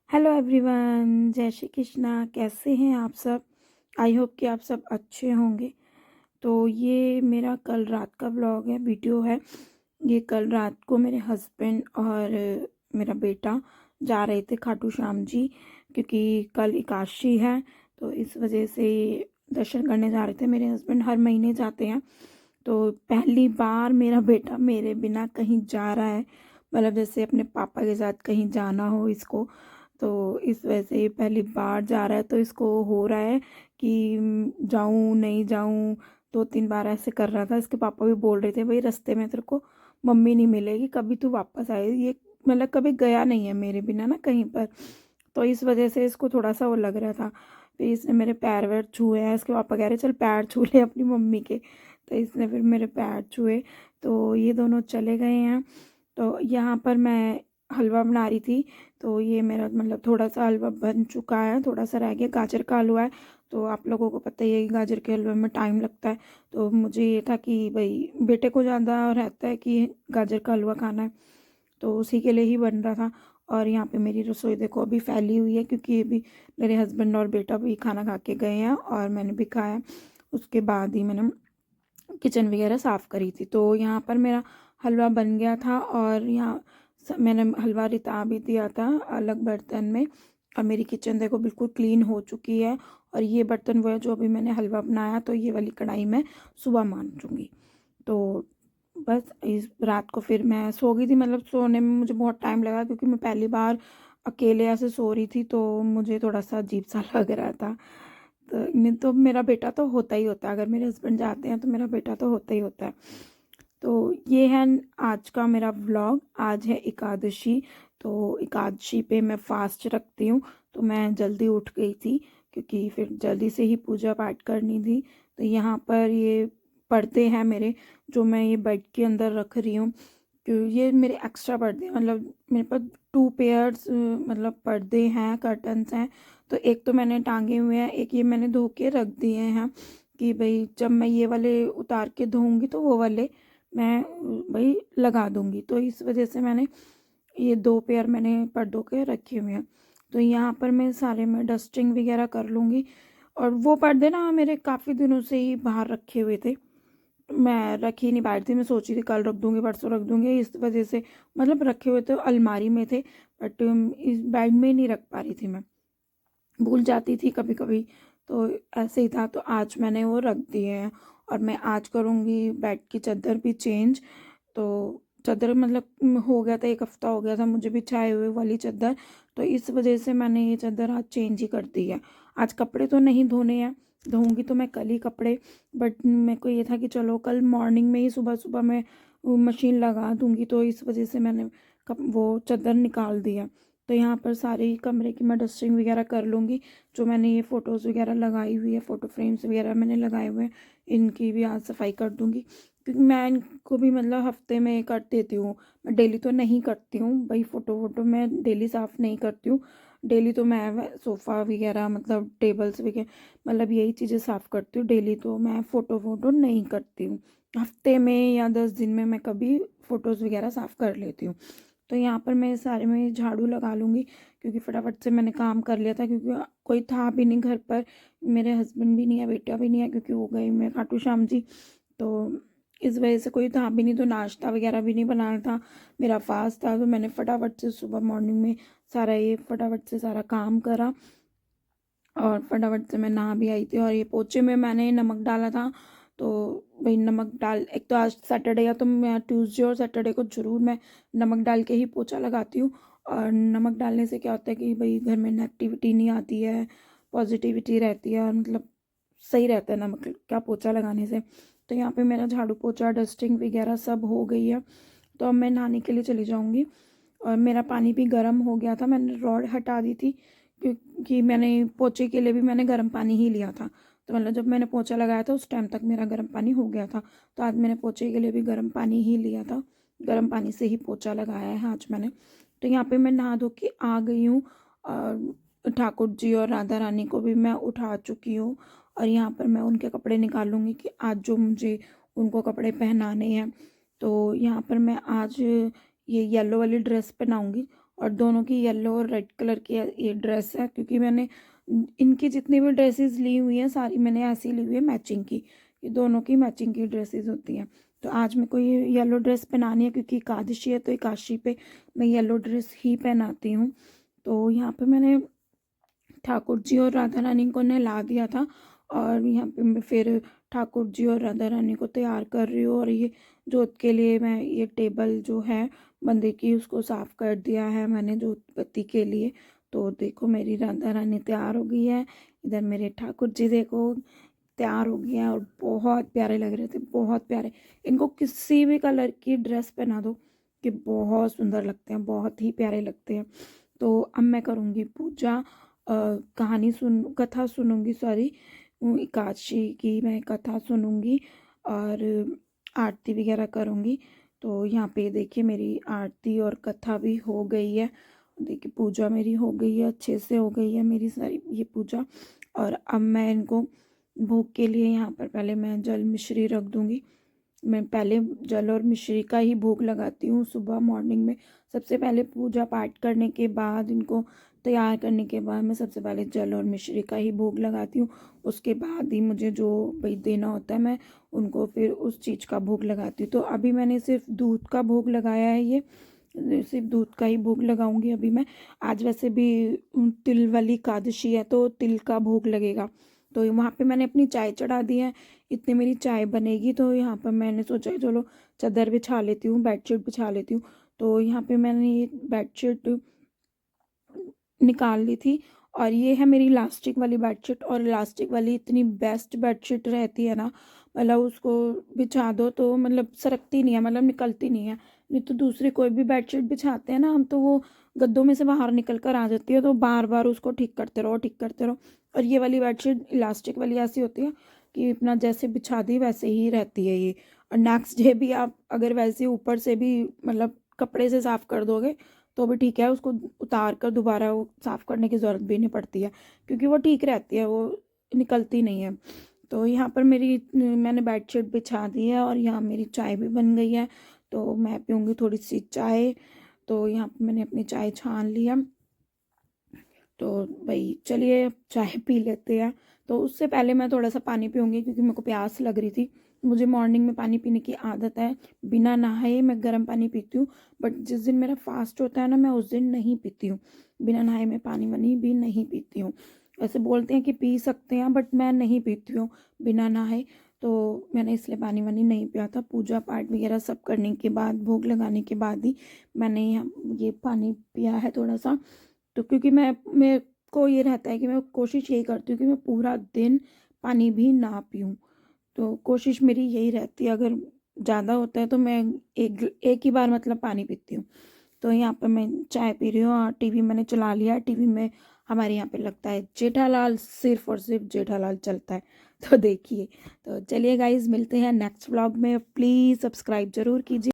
Hello everyone, जय श्री कृष्णा। कैसे हैं आप सब? आई होप कि आप सब अच्छे होंगे। तो ये मेरा कल रात का व्लॉग है, वीडियो है। ये कल रात को मेरे हस्बैंड और मेरा बेटा जा रहे थे खाटू श्याम जी, क्योंकि कल एकादशी है। तो इस वजह से दर्शन करने जा रहे थे। मेरे हस्बैंड हर महीने जाते हैं, तो पहली बार मेरा बेटा मेरे बिना कहीं जा रहा है। मतलब जैसे अपने पापा के साथ कहीं जाना हो इसको, तो इस वजह से ये पहली बार जा रहा है। तो इसको हो रहा है कि जाऊं नहीं जाऊं। 2-3 बार ऐसे कर रहा था। इसके पापा भी बोल रहे थे, भाई रास्ते में तेरे को मम्मी नहीं मिलेगी, कभी तू वापस आए। ये मतलब कभी गया नहीं है मेरे बिना ना कहीं पर। तो इस वजह से इसको थोड़ा सा वो लग रहा था। फिर इसने मेरे पैर वैर छुए हैं। इसके पापा कह रहे चल पैर छू ले अपनी मम्मी के। तो इसने फिर मेरे पैर छुए। तो ये दोनों चले गए हैं। तो यहाँ पर मैं हलवा बना रही थी। तो ये मेरा मतलब थोड़ा सा हलवा बन चुका है, थोड़ा सा रह गया। गाजर का हलवा है, तो आप लोगों को पता ही है कि गाजर के हलवे में टाइम लगता है। तो मुझे ये था कि भाई बेटे को ज़्यादा रहता है कि गाजर का हलवा खाना है, तो उसी के लिए ही बन रहा था। और यहाँ पे मेरी रसोई देखो अभी फैली हुई है, क्योंकि ये भी मेरे हस्बैंड और बेटा भी खाना खा के गए हैं और मैंने भी खाया। उसके बाद ही मैंने किचन वगैरह साफ़ करी थी। तो यहाँ पर मेरा हलवा बन गया था और यहाँ मैंने हलवा रिता भी दिया था अलग बर्तन में। और मेरी किचन देखो बिल्कुल क्लीन हो चुकी है। और ये बर्तन वो है जो अभी मैंने हलवा बनाया, तो ये वाली कढ़ाई मैं सुबह मांजूंगी। तो बस इस रात को फिर मैं सो गई थी। मतलब सोने में मुझे बहुत टाइम लगा, क्योंकि मैं पहली बार अकेले ऐसे सो रही थी, तो मुझे थोड़ा सा अजीब सा लग रहा था। तो नहीं तो मेरा बेटा तो होता ही होता है, अगर मेरे हस्बैंड जाते हैं तो मेरा बेटा तो होता ही होता है। तो ये है आज का मेरा व्लॉग। आज है एकादशी। तो एकादशी पे मैं फास्ट रखती हूँ, तो मैं जल्दी उठ गई थी, क्योंकि फिर जल्दी से ही पूजा पाठ करनी थी। तो यहाँ पर ये पर्दे हैं मेरे, जो मैं ये बेड के अंदर रख रही हूँ। ये मेरे एक्स्ट्रा पर्दे हैं, मतलब मेरे पास 2 पेयर्स मतलब पर्दे हैं, कर्टन्स हैं। तो एक तो मैंने टांगे हुए हैं, एक ये मैंने धो के रख दिए हैं कि भाई जब मैं ये वाले उतार के धोऊंगी तो वो वाले मैं भाई लगा दूंगी। तो इस वजह से मैंने ये 2 पेयर मैंने पर्दों के रखे हुए हैं। तो यहाँ पर मैं सारे में डस्टिंग वगैरह कर लूँगी। और वो पर्दे ना मेरे काफ़ी दिनों से ही बाहर रखे हुए थे, मैं रख ही नहीं पा रही थी। मैं सोची थी कल रख दूंगी, परसों रख दूंगी, इस वजह से मतलब रखे हुए तो अलमारी में थे, बट इस बेड में नहीं रख पा रही थी। मैं भूल जाती थी कभी कभी, तो ऐसे ही था। तो आज मैंने वो रख दिए हैं। और मैं आज करूँगी बेड की चादर भी चेंज। तो चादर मतलब हो गया था, 1 हफ्ता हो गया था मुझे बिछाए हुए वाली चादर। तो इस वजह से मैंने ये चादर आज चेंज ही कर दी है। आज कपड़े तो नहीं धोने हैं, धोऊंगी तो मैं कल ही कपड़े। बट मेरे को ये था कि चलो कल मॉर्निंग में ही सुबह सुबह मैं मशीन लगा दूंगी, तो इस वजह से मैंने वो चादर निकाल दिया। तो यहाँ पर सारे कमरे की मैं डस्टिंग वगैरह कर लूँगी। जो मैंने ये फ़ोटोज़ वगैरह लगाई हुई है, फ़ोटो फ्रेम्स वगैरह मैंने लगाए हुए हैं, इनकी भी आज सफाई कर दूँगी। क्योंकि मैं इनको भी मतलब हफ्ते में कर देती हूँ। मैं डेली तो नहीं करती हूँ भाई, फ़ोटो वोटो मैं डेली साफ़ नहीं करती हूँ। डेली तो मैं सोफ़ा वगैरह मतलब टेबल्स वगैरह मतलब यही चीज़ें साफ़ करती हूँ। डेली तो मैं फ़ोटो वोटो नहीं करती हूँ। हफ्ते में या 10 दिन में मैं कभी फ़ोटोज़ वगैरह साफ़ कर लेती हूँ। तो यहाँ पर मैं सारे में झाड़ू लगा लूँगी, क्योंकि फटाफट से मैंने काम कर लिया था, क्योंकि कोई था भी नहीं घर पर। मेरे हस्बैंड भी नहीं है, बेटा भी नहीं है, क्योंकि वो गए मैं खाटू श्याम जी। तो इस वजह से कोई था भी नहीं, तो नाश्ता वगैरह भी नहीं बनाना था, मेरा फास्ट था। तो मैंने फटाफट से सुबह मॉर्निंग में सारा ये फटाफट से सारा काम करा। और फटाफट से मैं नहा भी आई थी। और ये पोचे में मैंने नमक डाला था। तो भाई नमक डाल, एक तो आज सैटरडे है, तो मैं ट्यूसडे और सैटरडे को ज़रूर मैं नमक डाल के ही पोछा लगाती हूँ। और नमक डालने से क्या होता है कि भाई घर में नेगेटिविटी नहीं आती है, पॉजिटिविटी रहती है, और मतलब सही रहता है नमक का पोछा लगाने से। तो यहाँ पे मेरा झाड़ू पोछा डस्टिंग वगैरह सब हो गई है। तो अब मैं नहाने के लिए चली जाऊँगी। और मेरा पानी भी गर्म हो गया था, मैंने रॉड हटा दी थी, क्योंकि मैंने पोछे के लिए भी मैंने गर्म पानी ही लिया था। तो मतलब जब मैंने पोछा लगाया था उस टाइम तक मेरा गर्म पानी हो गया था। तो आज मैंने पोछे के लिए भी गर्म पानी ही लिया था, गर्म पानी से ही पोछा लगाया है आज मैंने। तो यहाँ पे मैं नहा धो के आ गई हूँ। और ठाकुर जी और राधा रानी को भी मैं उठा चुकी हूँ। और यहाँ पर मैं उनके कपड़े निकालूंगी कि आज जो मुझे उनको कपड़े पहनाने हैं। तो यहाँ पर मैं आज ये येलो वाली ड्रेस पहनाऊंगी। और दोनों की येलो और रेड कलर की ये ड्रेस है, क्योंकि मैंने इनकी जितनी भी ड्रेसेस ली हुई हैं सारी मैंने ऐसी ली हुई है मैचिंग की। ये दोनों की मैचिंग की ड्रेसेस होती हैं। तो आज मेरे को ये येलो ड्रेस पहनानी है, क्योंकि एकादशी है तो एकादशी पे मैं येलो ड्रेस ही पहनाती हूँ। तो यहाँ पे मैंने ठाकुर जी और राधा रानी को नहला दिया था, और यहाँ पे मैं फिर ठाकुर जी और राधा रानी को तैयार कर रही हूँ। और ये जोत के लिए मैं ये टेबल जो है मंदिर की उसको साफ कर दिया है मैंने जोत बत्ती के लिए। तो देखो मेरी राधा रानी तैयार हो गई है, इधर मेरे ठाकुर जी देखो तैयार हो गए हैं, और बहुत प्यारे लग रहे थे, बहुत प्यारे। इनको किसी भी कलर की ड्रेस पहना दो कि बहुत सुंदर लगते हैं, बहुत ही प्यारे लगते हैं। तो अब मैं करूँगी पूजा, कथा सुनूंगी, सॉरी एकादशी की मैं कथा सुनूंगी और आरती वगैरह करूँगी। तो यहाँ पे देखिए मेरी आरती और कथा भी हो गई है। देखिए पूजा मेरी हो गई है, अच्छे से हो गई है मेरी सारी ये पूजा। और अब मैं इनको भोग के लिए यहाँ पर पहले मैं जल मिश्री रख दूँगी। मैं पहले जल और मिश्री का ही भोग लगाती हूँ सुबह मॉर्निंग में। सबसे पहले पूजा पाठ करने के बाद इनको तैयार करने के बाद मैं सबसे पहले जल और मिश्री का ही भोग लगाती हूँ। उसके बाद ही मुझे जो भाई देना होता है मैं उनको फिर उस चीज़ का भोग लगाती हूँ। तो अभी मैंने सिर्फ दूध का भोग लगाया है, ये सिर्फ दूध का ही भोग लगाऊंगी अभी मैं। आज वैसे भी तिल वाली एकादशी है तो तिल का भोग लगेगा। तो वहाँ पे मैंने अपनी चाय चढ़ा दी है, इतनी मेरी चाय बनेगी। तो यहाँ पर मैंने सोचा कि चलो चादर बिछा लेती हूँ, बेडशीट बिछा लेती हूँ। तो यहाँ पे मैंने ये बेडशीट निकाल ली थी, और ये है मेरी इलास्टिक वाली बेडशीट। और इलास्टिक वाली इतनी बेस्ट बेडशीट रहती है ना, मतलब उसको बिछा दो तो मतलब सरकती नहीं है, मतलब निकलती नहीं है। नहीं तो दूसरी कोई भी बेडशीट बिछाते हैं ना हम, तो वो गद्दों में से बाहर निकल कर आ जाती है, तो बार बार उसको ठीक करते रहो, ठीक करते रहो। और ये वाली बेडशीट इलास्टिक वाली ऐसी होती है कि अपना जैसे बिछा दी वैसे ही रहती है ये। और नेक्स्ट डे भी आप अगर वैसे ऊपर से भी मतलब कपड़े से साफ कर दोगे तो भी ठीक है, उसको उतार कर दोबारा वो साफ़ करने की ज़रूरत भी नहीं पड़ती है, क्योंकि वो ठीक रहती है, वो निकलती नहीं है। तो यहाँ पर मैंने बेडशीट बिछा दी है, और यहाँ मेरी चाय भी बन गई है। तो मैं पीऊँगी थोड़ी सी चाय। तो यहाँ पर मैंने अपनी चाय छान लिया। तो भाई चलिए चाय पी लेते हैं। तो उससे पहले मैं थोड़ा सा पानी पीऊँगी, क्योंकि मेरे को प्यास लग रही थी। मुझे मॉर्निंग में पानी पीने की आदत है, बिना नहाए मैं गर्म पानी पीती हूँ। बट जिस दिन मेरा फास्ट होता है ना, मैं उस दिन नहीं पीती हूँ, बिना नहाए मैं पानी वानी भी नहीं पीती हूँ। वैसे बोलते हैं कि पी सकते हैं, बट मैं नहीं पीती हूँ बिना नहाए। तो मैंने इसलिए पानी वानी नहीं पिया था। पूजा पाठ वगैरह सब करने के बाद, भोग लगाने के बाद ही मैंने ये पानी पिया है थोड़ा सा। तो क्योंकि मेरे को ये रहता है कि मैं कोशिश यही करती हूँ कि मैं पूरा दिन पानी भी ना पीऊँ। तो कोशिश मेरी यही रहती है, अगर ज़्यादा होता है तो मैं एक एक ही बार मतलब पानी पीती हूँ। तो यहाँ पे मैं चाय पी रही हूँ, और टीवी मैंने चला लिया। टीवी में हमारे यहाँ पे लगता है जेठालाल, सिर्फ और सिर्फ जेठालाल चलता है। तो देखिए, तो चलिए गाइज मिलते हैं नेक्स्ट व्लॉग में। प्लीज़ सब्सक्राइब जरूर कीजिए।